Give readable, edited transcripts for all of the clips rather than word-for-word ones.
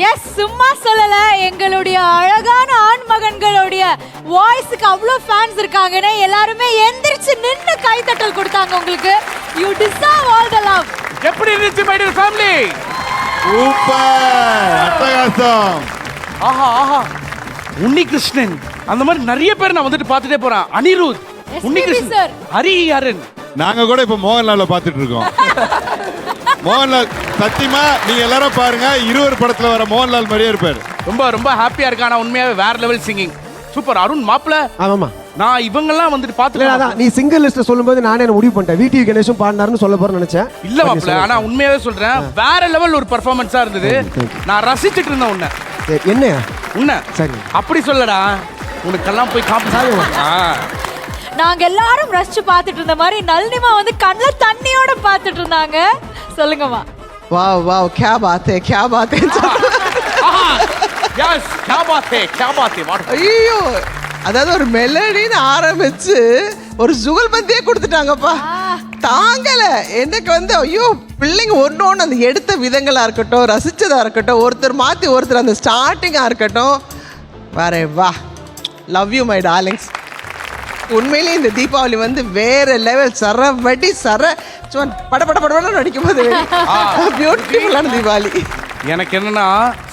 S, சும்மா சொல்லல. எங்களுடைய அழகான ஆண் மகன்களுடைய வாய்ஸ்க்கு அவ்வளோ ஃபேன்ஸ் இருக்காங்கன்னு எல்லாருமே எந்திரிச்சு நின்னு கைத்தட்டல் கொடுத்தாங்க உங்களுக்கு. You deserve all the love. எப்படி இருந்துச்சு மை டியர் ஃபேமிலி? சூப்பர், அட்டகாசம். ஆஹா ஆஹா. உன்னிகிருஷ்ணன் அந்த மாதிரி நிறைய பேர் நான் வந்துட்டு பார்த்துட்டே போறேன். அனிருத், உன்னிகிருஷ்ணன், ஹரிஹரன். நாங்க கூட இப்ப மோகன்லால பாத்துட்டு இருக்கோம். மோகன்லால் சத்தியமா நீங்க எல்லாரும் பாருங்க, 20 படத்துல வர மோகன்லால் மாதிரியே இருப்பாரு. ரொம்ப ரொம்ப ஹாப்பியா இருக்கு. ஆனா உண்மையாவே வேற லெவல் சிங்கிங். சூப்பர். அருண் மாப்ள. ஆமாமா. நான் இவங்கெல்லாம் வந்துட்டு இல்ல பாத்துட்டேன். அதான் நீ சிங்கிள் லிஸ்ட் சொல்லும்போது நானே முடிவு பண்ணிட்டேன். விடி கணேஷும் பாடினாருன்னு சொல்ல போறேன்னு நினைச்சேன். இல்ல மாப்ள, ஆனா உண்மையாவே சொல்றேன், வேற லெவல் ஒரு பெர்ஃபார்மன்ஸா இருந்தது. நான் ரசிச்சிட்டு இருந்தேன் உன்னை. என்ன உன்னை சரி அப்படி சொல்லடா, உனக்கெல்லாம் போய் நாங்க எல்லாரும் ரசிச்சு பார்த்துட்டு இருந்த மாதிரி நளினிமா வந்து கண்ணுல தண்ணியோட பார்த்துட்டு இருந்தாங்க. சொல்லுங்கம்மா. வாவ் வாவ், क्या बात है, क्या बात है. यस, क्या बात है, क्या बात है. ஐயோ, அதாவது ஒரு மெலடின்னு ஆரம்பிச்சு ஒரு ஜுகல்பந்தியே கொடுத்துட்டாங்கப்பா. தாங்கல. எனக்கு வந்து ஐயோ, பிள்ளைங்க ஒன்னொன்னு அந்த எடுத்த விதங்களா இருக்கட்டும், ரசிச்சதா இருக்கட்டும், ஒருத்தர் மாத்தி ஒருத்தர் அந்த ஸ்டார்டிங்கா இருக்கட்டும், வேற வா. Love you my darlings. உண்மையிலேயே இந்த தீபாவளி வந்து வேற லெவல். சரவடி சும்மா பட பட பட நடிக்கும் போது பியூட்டிஃபுல்லான தீபாவளி. எனக்கு என்னன்னா,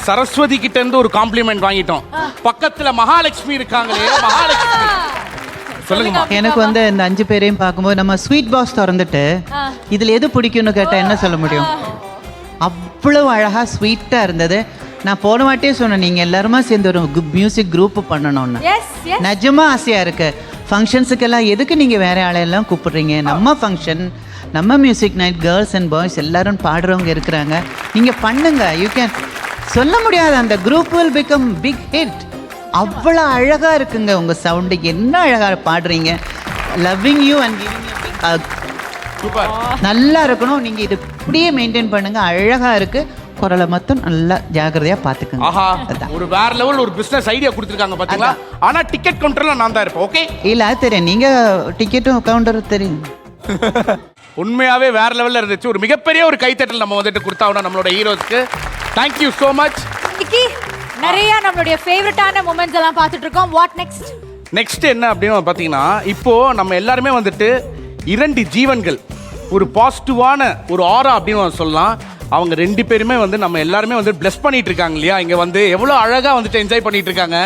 சரஸ்வதி கிட்ட இருந்து ஒரு காம்ப்ளிமெண்ட் வாங்கிட்டோம். பக்கத்துல மகாலட்சுமி இருக்காங்களே, மகாலட்சுமி. சொல்லுங்க. எனக்கு வந்து இந்த 5 பேரையும் பார்க்கும்போது நம்ம ஸ்வீட் பாக்ஸ் திறந்துட்டு இதுல எது பிடிக்கும்னு கேட்டா என்ன சொல்ல முடியும்? அவ்வளவு அழகா ஸ்வீட்டா இருந்தது. நான் போன வாட்டியே சொன்னேன், நீங்க எல்லாருமா சேர்ந்து ஒரு மியூசிக் குரூப் பண்ணணும்னு. நிஜமா ஆசையா இருக்கு. ஃபங்க்ஷன்ஸுக்கெல்லாம் எதுக்கு நீங்க வேற ஆளையெல்லாம் கூப்பிடுறீங்க? நம்ம ஃபங்க்ஷன், நம்ம music night, girls and boys எல்லாரும் பாடுறவங்க இருக்கிறாங்க. நீங்க பண்ணுங்க. You can. சொல்ல முடியாது, அந்த group will become big hit. அவ்வளோ அழகா இருக்குங்க உங்க சவுண்டு. என்ன அழகா பாடுறீங்க. Loving you and giving super. நல்லா இருக்கணும். நீங்க இது இப்படியே மெயின்டைன் பண்ணுங்க. அழகா இருக்கு. குரலை மட்டும் நல்லா ஜாக்கிரதையா பாத்துக்கங்க. ஆஹா, ஒரு வேற லெவல் ஒரு பிசினஸ் ஐடியா கொடுத்திருக்காங்க பாத்தீங்களா? ஆனா டிக்கெட் கவுண்டர்ல நான் தான் இருப்பேன். ஓகே இல்ல தெரியும், நீங்க டிக்கெட்டும் கவுண்டர் தெரியும். உண்மையாவே வேற லெவல்ல இருந்துச்சு. ஒரு மிகப்பெரிய ஒரு கைத்தட்டல் நம்ம வந்துட்டு கொடுத்தாவணும் நம்மளோட ஹீரோஸ்க்கு. Thank you so much. இன்னைக்கு நிறைய நம்மளுடைய ஃபேவரட்டான மொமெண்ட்ஸ் எல்லாம் பார்த்துட்டு இருக்கோம். What next? நெக்ஸ்ட் என்ன அப்படின்னு பாத்தீங்கன்னா, இப்போ நம்ம எல்லாருமே வந்துட்டு 2 ஜீவன்கள், ஒரு பாசிட்டிவான ஒரு ஆரா அப்படின்னு சொல்லலாம். அவங்க 2 பேருமே வந்து நம்ம எல்லாருமே வந்து பிளஸ் பண்ணிட்டு இருக்காங்க இல்லையா? இங்க வந்து எவ்வளவு அழகா வந்துட்டு என்ஜாய் பண்ணிட்டு இருக்காங்க.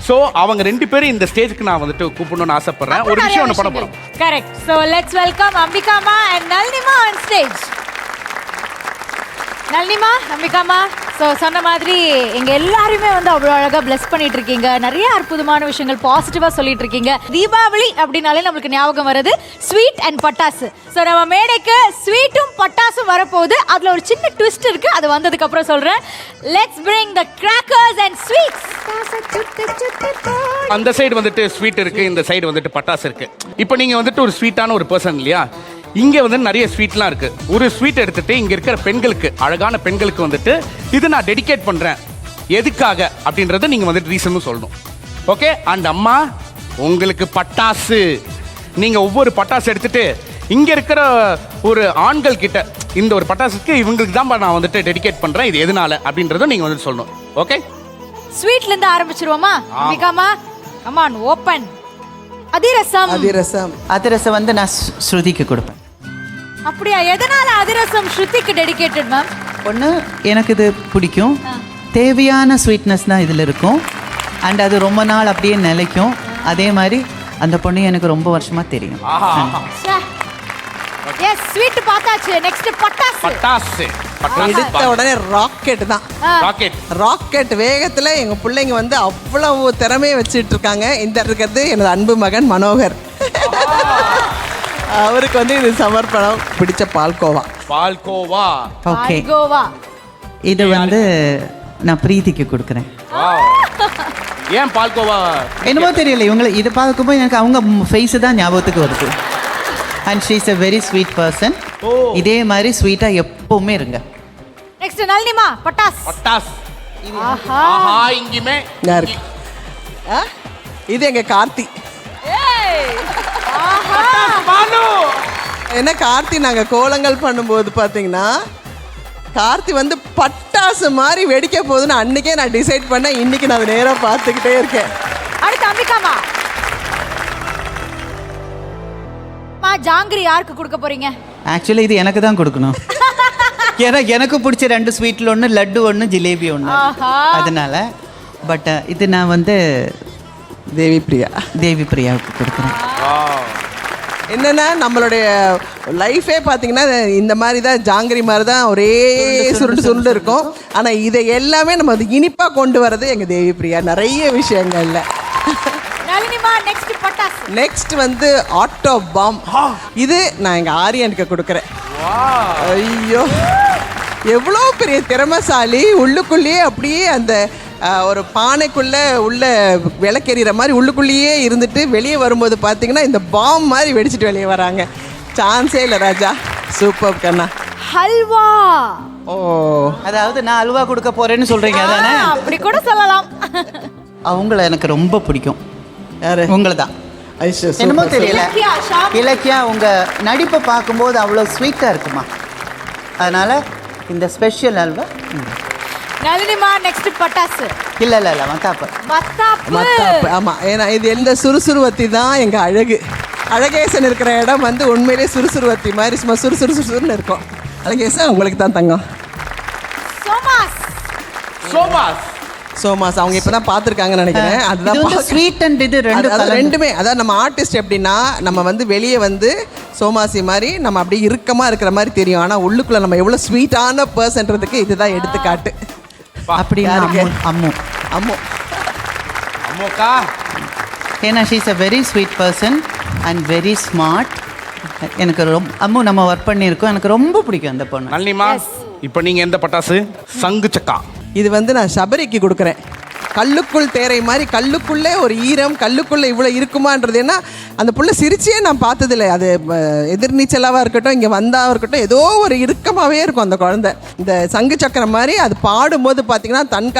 சோ அவங்க 2 பேரும் இந்த ஸ்டேஜ்க்கு நான் வந்துட்டு கூப்பிடணும்னு ஆசைப்படுறேன். ஒரு விஷயம் ஒன்று பண்ண போறோம். கரெக்ட். சோ லெட்ஸ் வெல்கம் அம்பிகாமா அண்ட் நளினிமா ஆன் ஸ்டேஜ். நளினிமா, அம்பிகாமா, ஸோ சொன்ன மாதிரி எங்க எல்லாருமே வந்து அவ்வளோ அழகா பிளஸ் பண்ணிட்டு இருக்கீங்க. நிறைய அற்புதமான விஷயங்கள் பாசிட்டிவா சொல்லிட்டு இருக்கீங்க. தீபாவளி அப்படின்னாலே நம்மளுக்கு ஞாபகம் வருது ஸ்வீட் அண்ட் பட்டாசு. ஸோ நம்ம மேடைக்கு ஸ்வீட்டும் பட்டாசும் வரப்போகுது. அதுல ஒரு சின்ன ட்விஸ்ட் இருக்கு, அது வந்ததுக்கு அப்புறம் சொல்றேன். Let's bring the crackers and sweets. அந்த சைடு வந்துட்டு ஸ்வீட் இருக்கு, இந்த சைடு வந்துட்டு பட்டாசு இருக்கு. இப்போ நீங்க வந்துட்டு ஒரு ஸ்வீட்டான ஒரு பர்சன் இல்லையா? இங்க வந்து நிறைய ஸ்வீட்லாம் இருக்கு. ஒரு ஸ்வீட் எடுத்துட்டு இங்க இருக்கிற பெண்களுக்கு, அழகான பெண்களுக்கு வந்துட்டு இது நான் டெடிகேட் பண்றேன், எதுக்காக அப்படின்றத நீங்க வந்துட்டு ரீசனும் சொல்லணும். ஓகே? அண்ட் அம்மா, உங்களுக்கு பட்டாசு, நீங்க ஒவ்வொரு பட்டாசு எடுத்துட்டு இங்க இருக்கிற ஒரு ஆண்கள் கிட்ட இந்த ஒரு பட்டாசுக்கு இவங்களுக்கு தான் நான் வந்துட்டு டெடிகேட் பண்றேன், இது எதனால அப்படின்றத நீங்க வந்துட்டு சொல்லணும். ஓகே? ஸ்வீட்ல இருந்து ஆரம்பிச்சிருவோமா? அம்பிகாமா, கம் ஆன், ஓபன். அதிரசம். அதிரசம் வந்து நான் ஸ்ருதிக்கு கொடுப்பேன். அப்படியா? எதனால அதிரசம் ஸ்ருதிக்கு டெடிகேட்டட் மேம்? ஒன்று, எனக்கு இது பிடிக்கும். தேவையான ஸ்வீட்னஸ் தான் இதில் இருக்கும். அண்ட் அது ரொம்ப நாள் அப்படியே நிலைக்கும். அதே மாதிரி அந்த பொண்ணு எனக்கு ரொம்ப வருஷமா தெரியும். எஸ், ஸ்வீட் பார்த்தாச்சு. நெக்ஸ்ட் பட்டாசு. பட்டாசு. எடுத்த உடனே ராக்கெட் தான். ராக்கெட் வேகத்துல எங்க பிள்ளைங்க வந்து அவ்வளவு திறமையை வச்சுட்டு இருக்காங்க. இந்த இருக்கிறது எனது அன்பு மகன் மனோகர். அவருக்கு வந்து இது சமர்ப்பணம். பிடிச்ச பால்கோவா. பால்கோவா. ஓகே, கோவா. இது வந்து நான் பிரீத்திக்கு கொடுக்குறேன். ஏன் பால்கோவா? என்னமோ தெரியல, இவங்களை இது பார்க்கும்போது எனக்கு அவங்க ஃபேஸ் தான் ஞாபகத்துக்கு வருது. And she is a very sweet person. இதே மாதிரி ஸ்வீட்டா எப்பவுமே இருங்க. நெக்ஸ்ட் நளினிமா, பட்டாஸ். பட்டாஸ். ஆஹா, ஆஹா, இங்கேமே இது எங்க கார்த்தி. ஆஹா, பானு. என்ன கார்த்தி, நாங்க கோலங்கள் பண்ணும்போது பாத்தீங்கன்னா கார்த்தி வந்து பட்டாசு மாதிரி வெடிக்க போகுதுன்னு அன்னைக்கே நான் டிசைட் பண்ணேன். இன்னைக்கு நான் அதை நேராக பார்த்துக்கிட்டே இருக்கேன். அடுத்து அம்பிகாமா. ஜாங்கிரி யாருக்கு கொடுக்க போறீங்க? ஆக்சுவலி இது எனக்கு தான் கொடுக்கணும். ஏன்னா எனக்கு பிடிச்ச 2 ஸ்வீட்டில் ஒன்று லட்டு ஒன்று ஜிலேபி ஒன்று, அதனால. பட் இது நான் வந்து தேவி பிரியாவுக்கு கொடுக்குறேன். என்னன்னா நம்மளுடைய லைஃபே பார்த்தீங்கன்னா இந்த மாதிரி தான், ஜாங்கிரி மாதிரி தான் ஒரே சுருண்டு இருக்கும். ஆனால் இதை எல்லாமே நம்ம அது இனிப்பாக கொண்டு வரது எங்கள் தேவி பிரியா நிறைய விஷயங்கள்ல. நெக்ஸ்ட் வந்து ஆட்டோ பாம். இது நான் எங்கள் ஆரியனுக்கு கொடுக்குறேன். ஐயோ எவ்வளோ பெரிய திறமைசாலி, உள்ளுக்குள்ளேயே அப்படியே அந்த ஒரு பானைக்குள்ளே உள்ள விளக்கெறிகிற மாதிரி உள்ளுக்குள்ளேயே இருந்துட்டு வெளியே வரும்போது பார்த்தீங்கன்னா இந்த பாம் மாதிரி வெடிச்சிட்டு வெளியே வராங்க. சான்ஸே இல்லை ராஜா. சூப்பர் கண்ணா. ஹல்வா. ஓ, அதாவது நான் அல்வா கொடுக்க போறேன்னு சொல்றீங்க அதானே? அப்படி கூட சொல்லலாம். அவங்கள எனக்கு ரொம்ப பிடிக்கும். யாரு? உங்களை தான். என்னமோ தெரியல, இலக்கியா உங்க நடிப்பை பார்க்கும்போது அவ்வளோ ஸ்வீட்டாக இருக்குமா, அதனால இந்த ஸ்பெஷல் அல்வா. நளினிமா நெக்ஸ்ட் பட்டாசு. இல்ல மத்தாப்பு. மத்தாப்பு. ஆமாம், ஏன்னா இது எந்த சுறுசுறுவத்தி தான் எங்கள் அழகு. அழகேசன் இருக்கிற இடம் வந்து உண்மையிலே சுறுசுறுவத்தி மாதிரி சும்மா சுறுசுறுன்னு இருக்கும். அழகேசன் உங்களுக்கு தான் தங்கம். சோமாஸ் அவங்க இப்பதான் பார்த்துருக்காங்கன்னு நினைக்கிறேன். அதுதான் ஸ்வீட் அண்ட் இது ரெண்டுமே. அதாவது நம்ம ஆர்டிஸ்ட் எப்படின்னா நம்ம வந்து வெளியே வந்து சோமாசி மாதிரி நம்ம அப்படியே இறுக்கமாக இருக்கிற மாதிரி தெரியும். ஆனால் உள்ளுக்குள்ள நம்ம எவ்வளோ ஸ்வீட்டான பர்சன்றதுக்கு இதுதான் எடுத்துக்காட்டு. அப்படி அம்மு அம்முக்கா. ஏன்னா she's a very sweet person and very smart. எனக்கு ரொம்ப அம்மு நம்ம ஒர்க் பண்ணியிருக்கோம், எனக்கு ரொம்ப பிடிக்கும் அந்த பொண்ணு. நளினிமா, இப்போ நீங்கள் எந்த பட்டாசு? சங்கு சக்கா. இது வந்து நான் சபரிக்கு கொடுக்குறேன். கல்லுக்குள் தேரை மாதிரி கல்லுக்குள்ளே ஒரு ஈரம், கல்லுக்குள்ளே இவ்வளோ இருக்குமான்றது. ஏன்னா அந்த புள்ள சிரிச்சே நான் பார்த்ததில்லை. அது எதிர்நீச்சலாக இருக்கட்டும், இங்கே வந்தால் இருக்கட்டும், ஏதோ ஒரு இறுக்கமாகவே இருக்கும் அந்த குழந்தை. இந்த சங்கு சக்கரம் மாதிரி அது பாடும்போது பார்த்திங்கன்னா தன்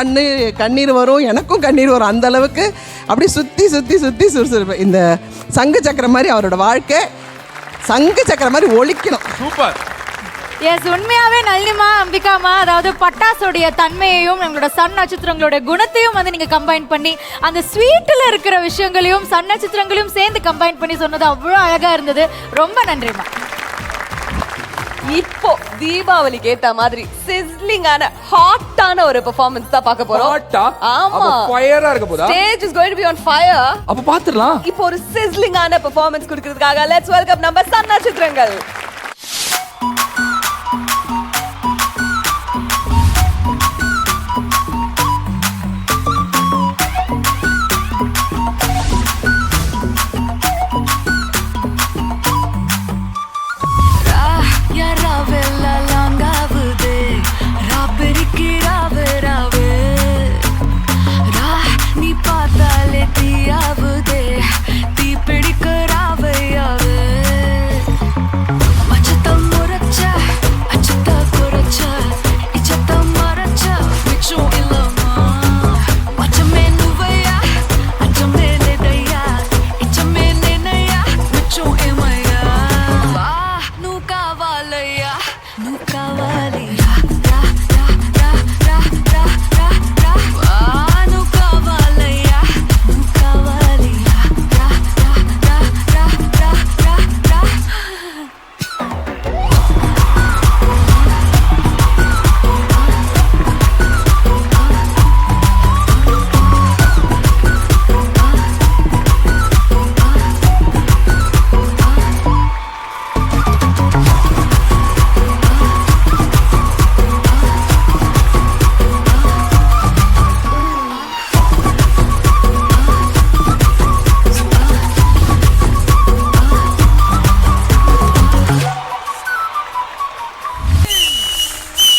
கண்ணீர் வரும், எனக்கும் கண்ணீர் வரும். அந்த அளவுக்கு அப்படி சுற்றி சுறுசுறுப்பு. இந்த சங்கு சக்கரம் மாதிரி அவரோட வாழ்க்கை சங்கு சக்கரம் மாதிரி ஒழிக்கணும். சூப்பர். எஸ், உண்மையாவே நளினிமா அம்பிகாமா, அதாவது பட்டாசோடைய தன்மையையும் நம்மளோட சன் நட்சத்திரங்களோட குணத்தையும் வந்து நீங்க கம்பைன் பண்ணி அந்த ஸ்வீட்ல இருக்கிற விஷயங்களையும் சன் நட்சத்திரங்களையும் சேர்ந்து கம்பைன் பண்ணி சொன்னது அவ்வளோ அழகா இருந்தது. ரொம்ப நன்றிமா. இப்போ தீபாவளிக்கு ஏத்த மாதிரி சிஸ்லிங்கான ஹாட்டான ஒரு பெர்ஃபார்மன்ஸ் தான் பார்க்க போறோம். ஆமா, ஃபயரா இருக்க போதா? Stage is going to be on fire. அப்ப பாத்துறலாம். இப்போ ஒரு சிஸ்லிங்கான பெர்ஃபார்மன்ஸ் கொடுக்கிறதுக்காக லெட்ஸ் வெல்கம் நம்ம சன் நட்சத்திரங்கள்.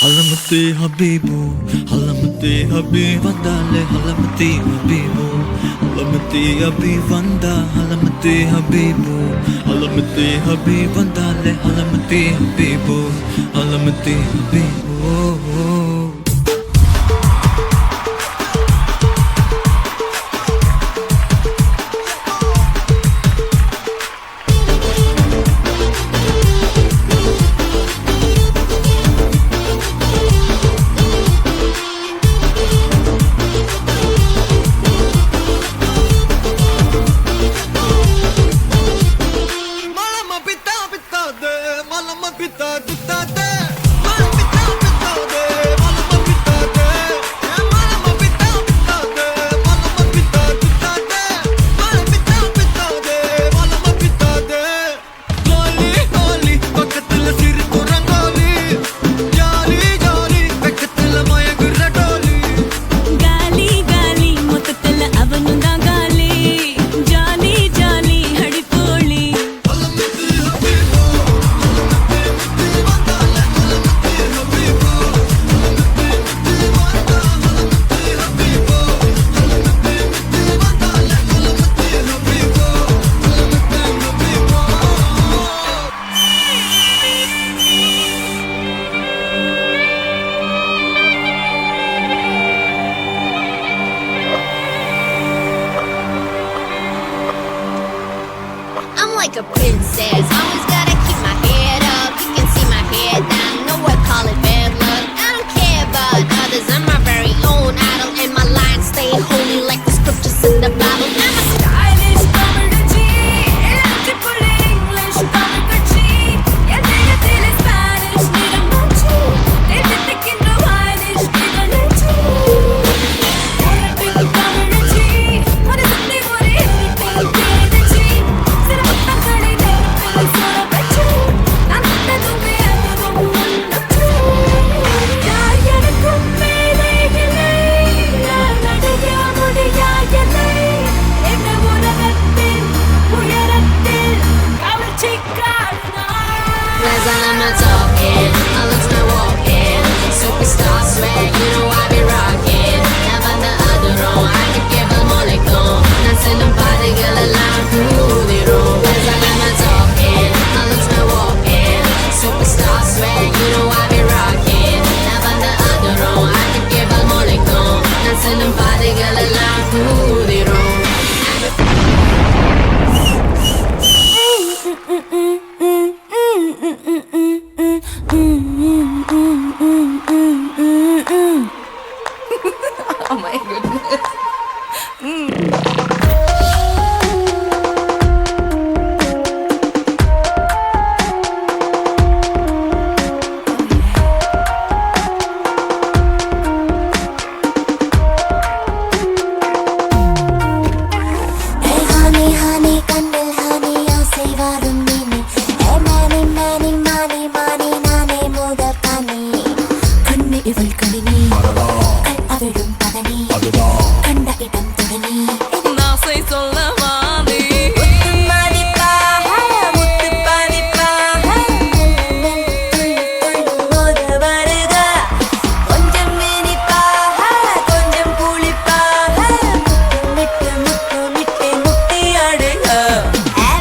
Halamati Habibu, Halamati Habib Vandale, Halamati Habibu, Halamati Habib Vanda, Halamati Habibu, Halamati Habib Vandale, Halamati Habibu, Halamati Habibu. a princess. Always gotta keep my head up. You can see my head down. No one call it bad luck. I don't care about others. I'm my very own idol, and my lines stay holy like the scriptures in the Bible. I'm a stylish தமிழச்சி, electrical English தமிழ்கட்சி. என் தேகத்திலே Spanish நிறமாச்சு. தேசத்துக்கின்ற Irish நிகழ்ச்சி. உரப்பிக்கு தமிழச்சி, மனசுத்தை ஒரு எரிப்பில் பேரச்சி. சில முத்தங்களை நெருப்பில் சுடவச்சு. நான் தொட்டதுமே அதுவும் உன்னச்சு. யார் எனக்கும் மேலே இல்லை. நான் அடைய முடியா எல்லை. இந்த உலகத்தின் உயரத்தில் கவர்ச்சிக்காரன் நான். As I'm not talking, my looks not walking. Superstar swag, you know I be rocking. Never the other wrong, I can give them all they come. Not sending பாதைகள் எல்லாம் கூதிரும். As I'm not talking, my looks not walking. Superstar swag, you know I be rocking. Never the other wrong, I can give them all they come. Not sending பாதைகள் எல்லாம் கூதிரும். Oh my goodness. Hey honey, honey, கண்ணில் honey ஆசை வரும் நீனே. Hey money, money, money, money, நானே முதற் கனி. கண்ணி இவள் கணினி, கண் அவிழும் பதனி. கண்ட இடம் தொடனி. ஆசை சொல்லவா நீ? முத்துமணிப்பா, முத்துப்பணிப்பா. மோத வருக. கொஞ்சம் இனிப்பா, கொஞ்சம் புளிப்பா. முத்தமிட்டு முத்தமிட்டு முத்தி அடைக.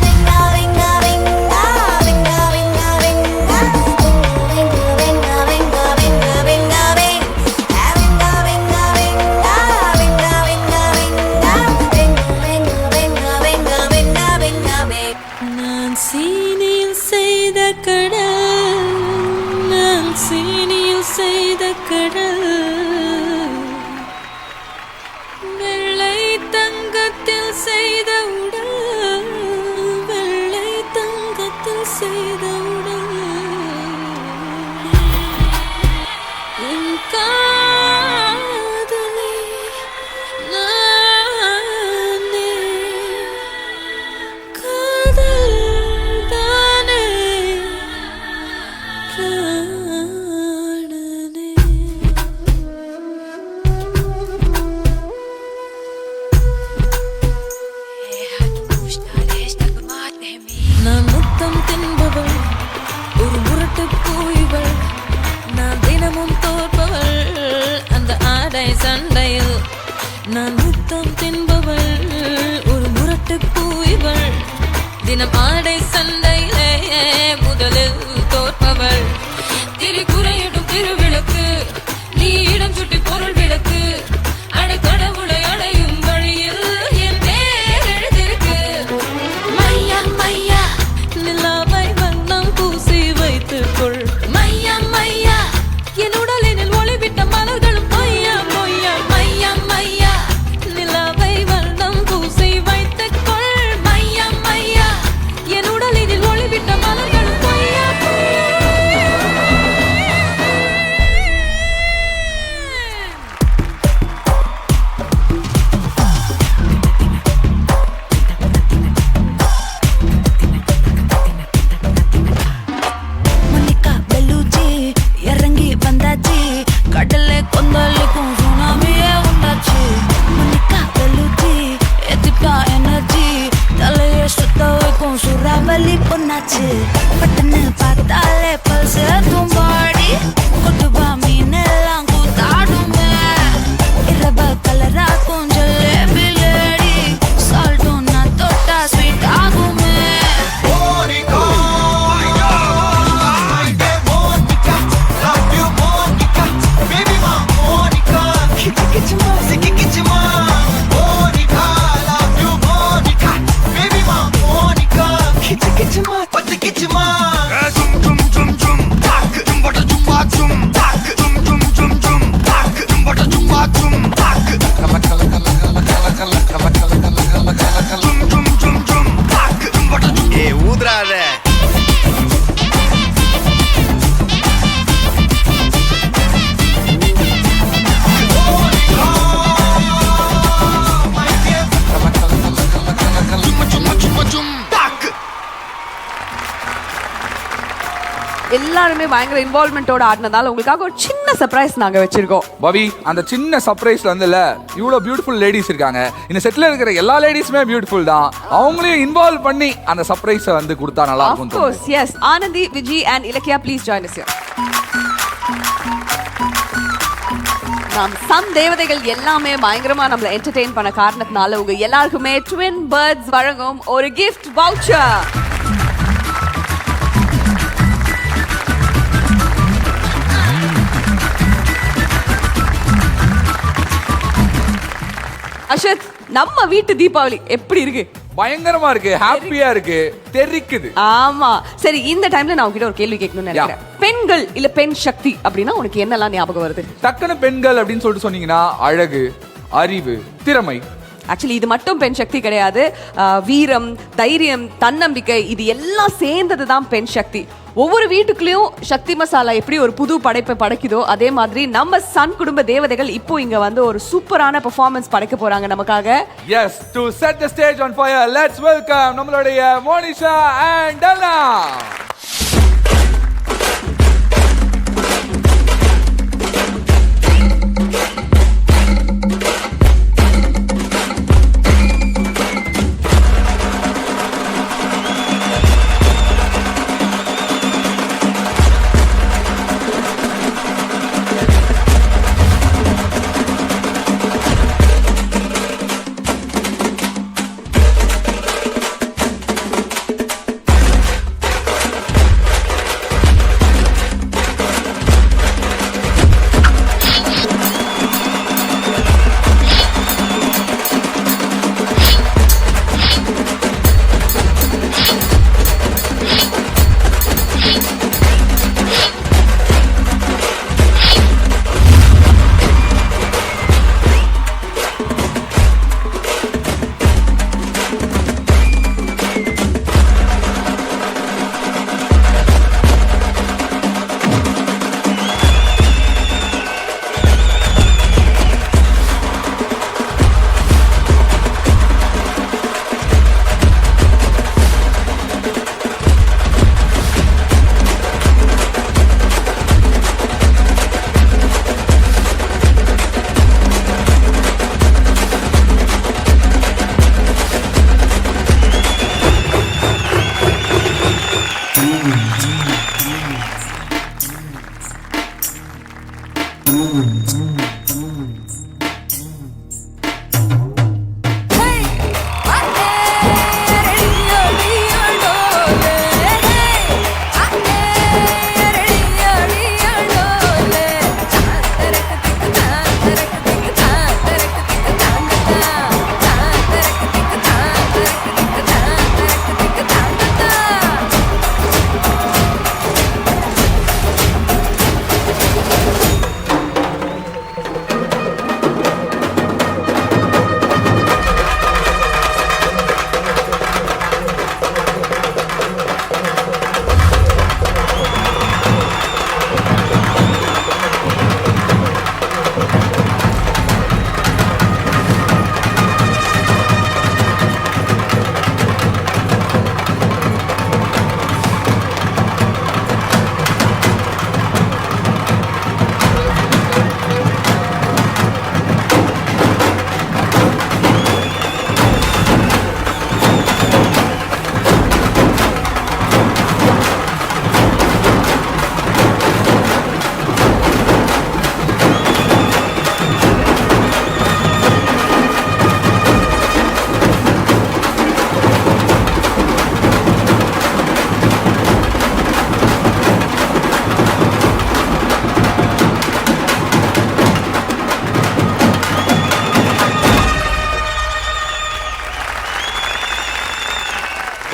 வெங்கா வெங்கா வெங்கா வெங்கா வெங்கா வெங்கா வெங்கா வெங்கா வெங்கா வெங்கா வெங்கா வெங்கா வெங்கா வெங்கா வெங்கா வெங்கா வெங்கா வெங்கா வெங்கா. நான் சீனியில் செய்த கடல், நான் சீனியில் செய்த கடல், வெள்ளை தங்கத்தில் செய்த உடல், வெள்ளை தங்கத்தில் செய்த உடல். என் காதலி நானே, காதல் தானே பிராணனே. நான் முத்தம் தின்பவள், ஒரு முரட்டு பூய்வள். நான் தினமும் தோற்பவள் அந்த ஆடை சண்டையில். நான் முத்தம் தின்பவள், ஒரு முரட்டு பூய்வள். தினம் ஆடை சண்டையிலே முதலில் தோற்பவள். திரிகுறையிடும் திருவிளக்கு, நீ இடம் சுட்டி பொருள் விளக்கு. அடை கடவுளை அடையும் வழியில் என் பேர் எழுதிருக்கு. மையா மையா, நிலாவை வண்ணம் பூசி வைத்துக்கொள். மையா மையா, என் உடலினில் ஒளிவிட்ட மலர்களும் பொய்யா பொய்யா. மையா மையா, நிலாவை வண்ணம் பூசி வைத்துக்கொள். மையா மையா, என் உடலினில் ஒளிவிட்ட மலர்களும் பொய்யா பொய்யா. மல்லிகா பெல்லூச்சி இறங்கி வந்தாச்சு. கடலை கொந்தளிக்கும் சுனாமியே உண்டாச்சு. மல்லிகா பெல்லூச்சி எத்திட்டா எனர்ஜி. தலையை சுத்த வைக்கும் சூறாவளி பொண்ணாச்சு. பட்டன்னு பார்த்தாலே பல்ஸ் தும்பாடி. கொட்டுபா மீன் எல்லாம் கூத்தாடுமே. இரவ கலராக்கும் ஜலேபி லேடி. சால்ட்டும் நான் தொட்டா ஸ்வீட் ஆகுமே. Monica, love you, Monica, baby, my Monica. எல்லாருமே பயங்கர இன்வால்வ்மெண்டோட ஆடினதால உங்களுக்காக ஒரு சின்ன சர்ப்ரைஸ் நாங்க வச்சிருக்கோம். பவி, அந்த சின்ன சர்ப்ரைஸ்ல வந்துல இவ்வளோ பியூட்டிஃபுல் லேடிஸ் இருக்காங்க. இந்த செட்ல இருக்கிற எல்லா லேடிஸுமே பியூட்டிஃபுல் தான். அவங்களையும் இன்வால்வ் பண்ணி அந்த சர்ப்ரைஸை வந்து கொடுத்தா நல்லா Of இருக்கும். course, yes. Anandi, Viji and Ilakya, please join us here. நாம் சம் தேவதைகள் எல்லாமே பயங்கரமா நம்மள என்டர்டெயின் பண்ண காரணத்தினால உங்க எல்லாருக்குமே ட்வின் பேர்ட்ஸ் வழங்கும் ஒரு gift voucher. அஷத், நம்ம வீட்டு தீபாவளி எப்படி இருக்கு? பயங்கரமா இருக்கு, ஹாப்பியா இருக்கு, தெரிக்குது. ஆமா, சரி, இந்த டைம்ல நான் உங்ககிட்ட ஒரு கேள்வி கேட்கணும்னு நினைக்கிறேன். பெண்கள் இல்ல பெண் சக்தி அப்படின்னா உனக்கு என்னெல்லாம் ஞாபகம் வருது? டக்குனு பெண்கள் அப்படின்னு சொல்லிட்டு சொன்னீங்கன்னா அழகு, அறிவு, திறமை. ஆக்சுவலி இது மட்டும் பெண் சக்தி கிடையாது. வீரம், தைரியம், தன்னம்பிக்கை, இது எல்லாம் சேர்ந்தது தான் பெண் சக்தி. ஒவ்வொரு வீட்டுக்குள்ளேயும் சக்தி மசாலா எப்படி ஒரு புது படைப்பை படைக்குதோ அதே மாதிரி நம்ம சன் குடும்ப தேவதைகள் இப்போ இங்க வந்து ஒரு சூப்பரான பெர்ஃபார்மன்ஸ் படைக்க போறாங்க நமக்காக. Yes, to set the stage on fire, let's welcome நம்மளுடைய மோனிஷா and டெல்லா.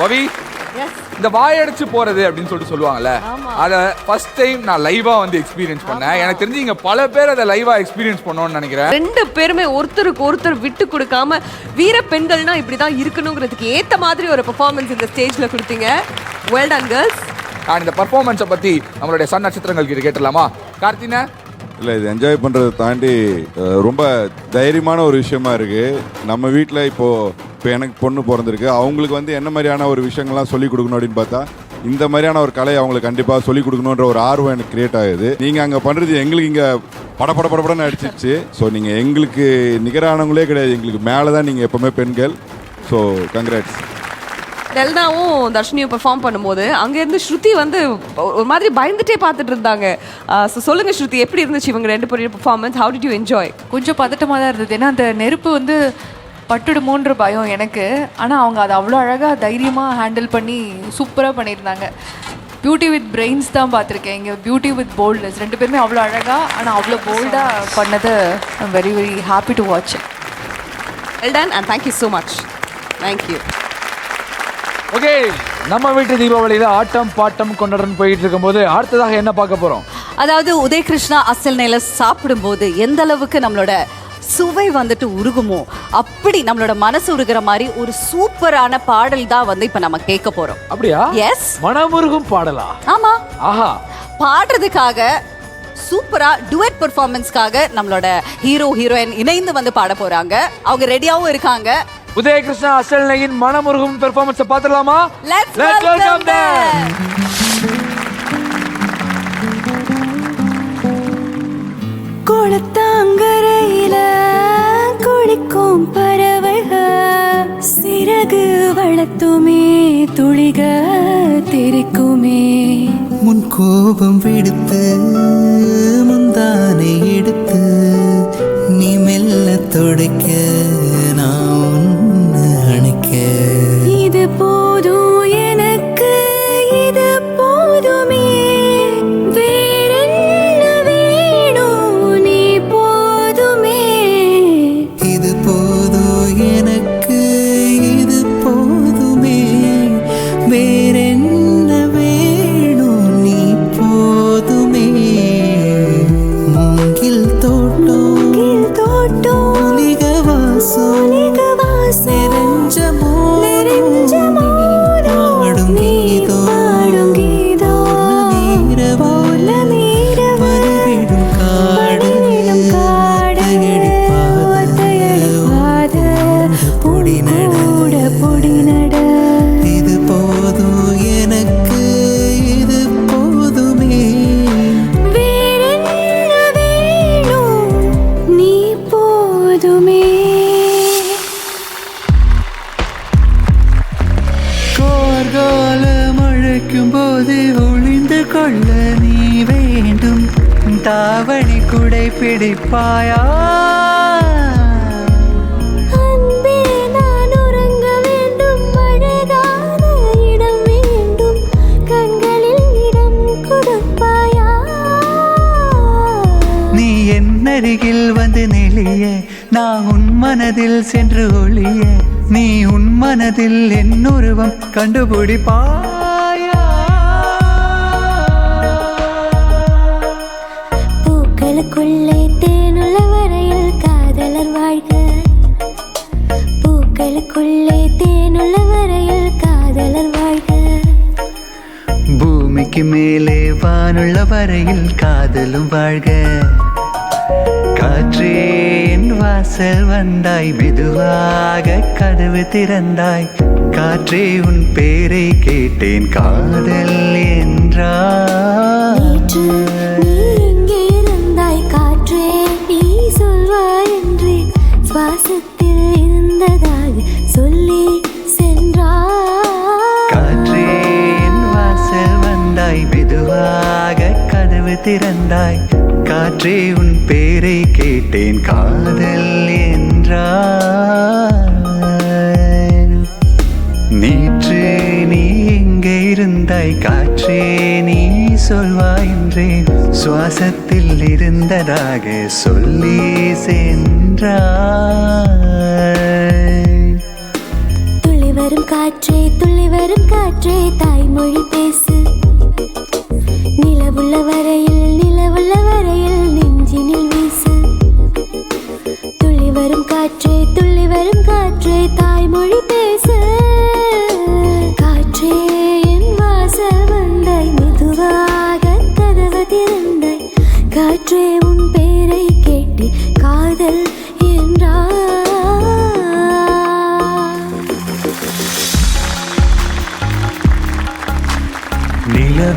பவி, இந்த வாயடிச்சு போறது அப்படின்னு சொல்லிட்டு சொல்லுவாங்கல்ல, அத ஃபர்ஸ்ட் டைம் நான் லைவா வந்து எக்ஸ்பீரியன்ஸ் பண்ணேன். எனக்கு தெரிஞ்சு இங்க பல பேர் அதை லைவா எக்ஸ்பீரியன்ஸ் பண்ணணும்னு நினைக்கிறேன். ரெண்டு பேருமே ஒருத்தருக்கு ஒருத்தர் விட்டு கொடுக்காம வீர பெண்கள்னா இப்படிதான் இருக்கணுங்கிறதுக்கு ஏத்த மாதிரி ஒரு பெர்ஃபார்மன்ஸ் இந்த ஸ்டேஜ்ல கொடுத்தீங்க. Well done girls. நான் இந்த பெர்ஃபார்மன்ஸை பத்தி நம்மளுடைய சன் நட்சத்திரங்கள் கிட்ட கேட்டலாமா? கார்த்தினா? இல்லை, இது என்ஜாய் பண்ணுறதை தாண்டி ரொம்ப தைரியமான ஒரு விஷயமா இருக்குது. நம்ம வீட்டில் இப்போ எனக்கு பொண்ணு பிறந்திருக்கு. அவங்களுக்கு வந்து என்ன மாதிரியான ஒரு விஷயங்கள்லாம் சொல்லிக் கொடுக்கணும் அப்படின்னு பார்த்தா, இந்த மாதிரியான ஒரு கலையை அவங்களுக்கு கண்டிப்பாக சொல்லிக் கொடுக்கணுன்ற ஒரு ஆர்வம் எனக்கு கிரியேட் ஆகுது. நீங்கள் அங்கே பண்ணுறது எங்களுக்கு இங்கே படப்படன்னு அடிச்சிச்சு. ஸோ நீங்கள் எங்களுக்கு நிகரானவங்களே கிடையாது, எங்களுக்கு மேலே தான் நீங்கள் எப்போவுமே பெண்கள். So congrats. டெல்னாவும் தர்ஷினியும் பெர்ஃபார்ம் பண்ணும்போது அங்கேருந்து ஸ்ருதி வந்து ஒரு மாதிரி பயந்துட்டே பார்த்துட்டு இருந்தாங்க. சொல்லுங்க ஸ்ருதி, எப்படி இருந்துச்சு இவங்க 2 பேரும் performance? How did you enjoy? கொஞ்சம் பதட்டமாக தான் இருந்தது, ஏன்னா அந்த நெருப்பு வந்து பட்டுடுமோன்ற பயம் எனக்கு. ஆனால் அவங்க அதை அவ்வளோ அழகாக தைரியமாக ஹேண்டில் பண்ணி சூப்பராக பண்ணியிருந்தாங்க. பியூட்டி வித் பிரெயின்ஸ் தான் பார்த்துருக்கேன், இங்கே பியூட்டி வித் போல்ட்னஸ் 2 பேருமே அவ்வளோ அழகாக ஆனால் அவ்வளோ போல்டாக பண்ணது. I'm very very happy to watch. Well done and thank you so much. Thank you. Okay, நம்ம வீட்டு தீபாவளியில் ஆட்டம் பாட்டம் கொண்டாடுன்னு போயிட்டு இருக்கும்போது அடுத்ததாக என்ன பார்க்க போகிறோம்? அதாவது உதயகிருஷ்ணா அசல் நெல்லை சாப்பிடும்போது எந்த அளவுக்கு நம்மளோட சுவை வந்துட்டு உருகுமோ அப்படி நம்மளோட மனசு உருகிற மாதிரி ஒரு சூப்பரான பாடல் தான் வந்து இப்ப நம்ம கேட்க போறோம். அப்படியா? எஸ், மனமுருகும் பாடலா? ஆமா. ஆஹா, பாடுறதுக்காக சூப்பரா டுவெட் பெர்ஃபார்மன்ஸ்க்காக நம்மளோட ஹீரோ ஹீரோயின் இணைந்து வந்து பாட போறாங்க. அவங்க ரெடியாவும் இருக்காங்க. உதயகிருஷ்ணா அசல் நெல்லின் மனமுருகும் பெர்ஃபார்மன்ஸை பார்த்துடலாமா? Let's welcome them. குளத்தாங்கரையில குளிக்கும் பறவைகள் சிறகு வளர்த்துமே துளிக தெரிக்குமே. முன் கோபம் விடுத்து முந்தானை எடுத்து நீ மெல்ல தொடைக்க நான் உன்னை அணைக்க. இது போதும் எனக்கு, இது போதுமே, வேறென்ன வேணும், நீ போதுமே. இது போதும் எனக்கு, இது போதுமே, வேறென்ன வேணும், நீ போதுமே. மூங்கில் தோட்டம் மல்லிக வாசம் நிறைஞ்ச பாடும் கீதம் பருவிடும் காடு ஒத்தையடிப்பாத பொடி நட. இது போதும் எனக்கு, இது போதுமே, வேறென்ன வேணும், நீ போதுமே. கார்காலம் அழைக்கும் போது ஒளிந்து கொள்ள நீ வேண்டும். தாவணி குடை பிடிப்பாயா? அன்பே, நான் உறங்க வேண்டும், அழகான இடம் வேண்டும், கண்களில் இடம் கொடுப்பாயா? நீ என் அருகில் வந்து நெளிய நான் உன் மனதில் சென்று ஒளிய. நீ உன் மனதில் என் உருவம் கண்டுபிடிப்பாயா? பூக்களுக்குள்ளே தேனுள்ள வரையில் காதலர் வாழ்க. பூக்களுக்குள்ளே தேனுள்ள வரையில் காதலர் வாழ்க. பூமிக்கு மேலே வானுள்ள வரையில் காதலும் வாழ்க. காற்றே என் வாசல் வந்தாய், மெதுவாக கதவு திறந்தாய். காற்றே உன் பேரை கேட்டேன், காதல் என்றாய். நேற்று நீ எங்கே இருந்தாய் காற்றே, நீ சொல்வாய் என்று சுவாசத்தில் இருந்ததாக சொல்லி சென்றாய். காற்றே என் வாசல் வந்தாய், மெதுவாக கதவு திறந்தாய். காற்றே உன் பேரை கேட்டேன், காதல் என்றாய். நேற்று நீ எங்கே இருந்தாய் காற்றே, நீ சொல்வாய் என்றேன். சுவாசத்தில் இருந்ததாக சொல்லி சென்றாய். துள்ளி வரும் காற்றே, துள்ளி வரும் காற்றே, தாய்மொழி பேசு. நிலவுள்ள வரையில், நிலவுள்ள வரையில் நெஞ்சினில் வீசு. துள்ளி வரும் காற்றே, துள்ளி வரும் காற்றே, தாய்மொழி பேசு. காற்றே என் வாசல் வந்தாய், மெதுவாக கதவு திறந்தாய். காற்றே உன் பேரை கேட்டு காதல் என்றாய்.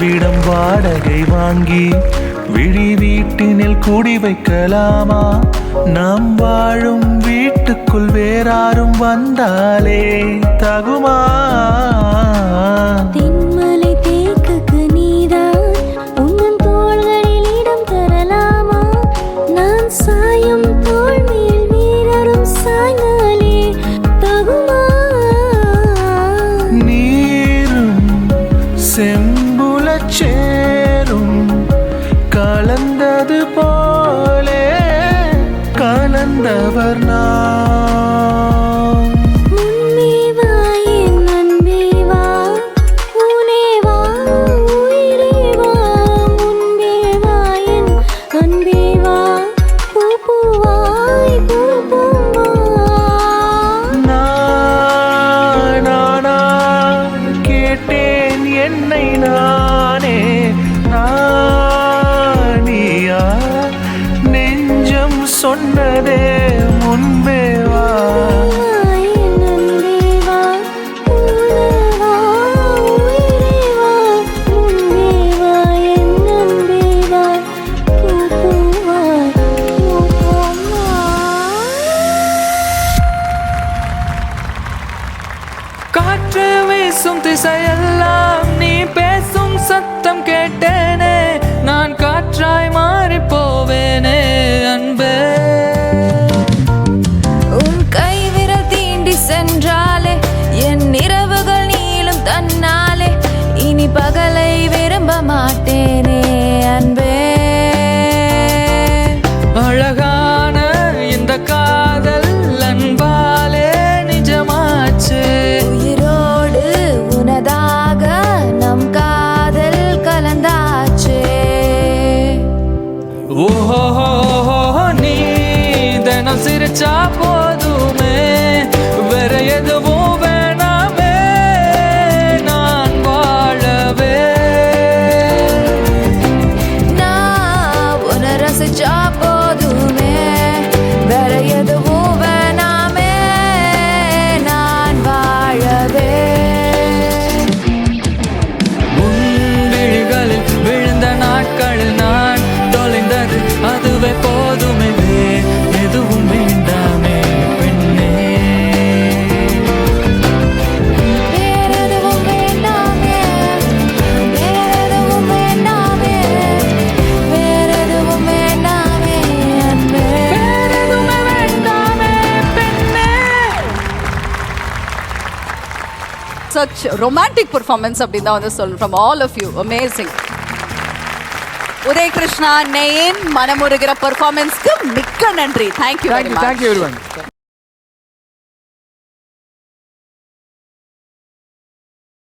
வீடம் வாடகை வாங்கி விழி வீட்டினில் கூடி வைக்கலாமா? நாம் வாழும் வீட்டுக்குள் வேறாரும் வந்தாலே தகுமா? தென்மலை தேக்குக்கு நீதான் உன்னன் தோள்களில் இடம் தரலாமா? நான் சாயும் தோள் மேல் வீரரும் சாய்ந்தாலே தகுமா? நீரும் செம்புலச் சேரும் கலந்தது போலே கலந்தவர் நாம். முன்னே வா என் அன்பே வா, உனே வா உயிரே வா. முன்பே வா என் அன்பே வா, பூ பூவாய் பூ பூவா. நானா கேட்டேன் என்னை நானே, நானியா நெஞ்சம் சொன்னதே முன்பே வா. என் அன்பே வா, உனே வா உயிரே வா. முன்பே வா என் அன்பே வா, பூ பூவாய் பூ பூவா. காற்று வீசும் திசையெல்லாம் நீ பேசும் சத்தம் கேட்டேனே, நான் காற்றாய் மாறி போவேனே அன்பே. உன் கைவிரல் தீண்டி சென்றாலே என் இரவுகள் நீளும் தன்னாலே, இனி பகலை விரும்ப மாட்டேனே அன்பே. அழகான இந்த காதல் அன்பாலே நிஜமாச்சு. உயிரோடு உனதாக நம் காதல் கலந்தாச்சே. ஓஹோ நீ தினம் சிரிச்சா போதுமே, வேற எதுவும் வேணாமே நான் வாழவே. நான் உன்னை ரசிச்சா போதுமே, வேற எதுவும் வேணாமே நான் வாழவே. உன் விழிகளில் விழுந்த நாட்களில் நான் தொலைந்தது அதுவே போதுமே, எதுவும் வேண்டாமே பெண்ணே. வேற எதுவும் வேண்டாமே, வேற எதுவும் வேண்டாமே, வேற எதுவும் வேண்டாமே அன்பே. வேற எதுவுமே வேண்டாமே பெண்ணே. Such romantic performance அப்படின்னு தான் வந்து சொல்லணும் from all of you. Amazing. Uday Krishna நெயின் மனமுருகிற பெர்ஃபார்மன்ஸ்க்கு மிக்க நன்றி. Thank you very much. Thank you everyone.